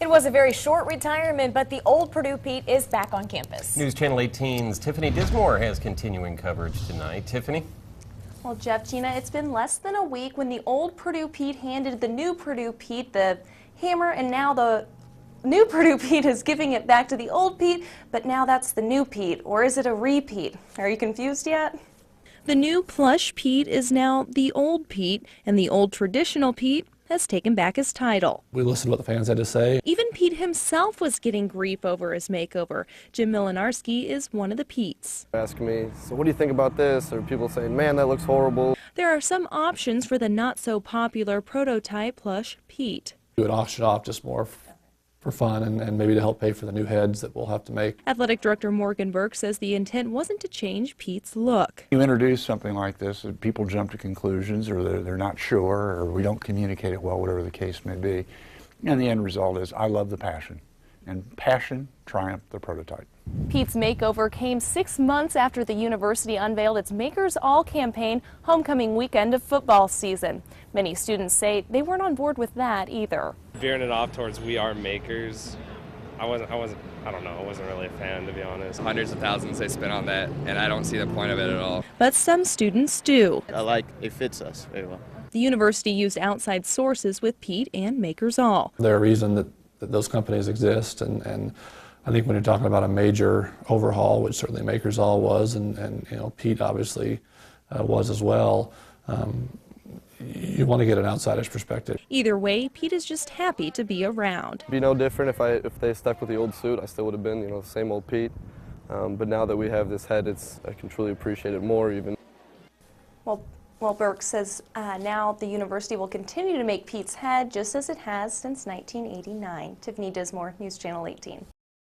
It was a very short retirement, but the old Purdue Pete is back on campus. News Channel 18's Tiffany Dismore has continuing coverage tonight. Tiffany? Well, Jeff, Gina, it's been less than a week when the old Purdue Pete handed the new Purdue Pete the hammer, and now the new Purdue Pete is giving it back to the old Pete, but now that's the new Pete, or is it a repeat? Are you confused yet? The new plush Pete is now the old Pete, and the old traditional Pete has taken back his title. We listened to what the fans had to say. Even Pete himself was getting grief over his makeover. Jim Milinarski is one of the Petes. Asking me, so what do you think about this? Or people saying, man, that looks horrible. There are some options for the not-so-popular prototype plush Pete. We would auction off just more for fun and maybe to help pay for the new heads that we'll have to make. Athletic Director Morgan Burke says the intent wasn't to change Pete's look. You introduce something like this, and people jump to conclusions, or they're not sure, or we don't communicate it well, whatever the case may be. And the end result is, I love the passion, and passion triumphed the prototype. Pete's makeover came 6 months after the university unveiled its Makers All campaign homecoming weekend of football season. Many students say they weren't on board with that either. Veering it off towards we are makers, I wasn't really a fan, to be honest. Hundreds of thousands they spent on that, and I don't see the point of it at all. But some students do. I like it fits us very well. The university used outside sources with Pete and Makers All. There's a reason that those companies exist, and I think when you're talking about a major overhaul, which certainly Makers All was, and you know, Pete obviously was as well, you want to get an outsider's perspective. Either way, Pete is just happy to be around. It'd be no different if they stuck with the old suit. I still would have been, you know, the same old Pete. But now that we have this head, I can truly appreciate it more even. Well, Burke says now the university will continue to make Pete's head just as it has since 1989. Tiffany Dismore, News Channel 18.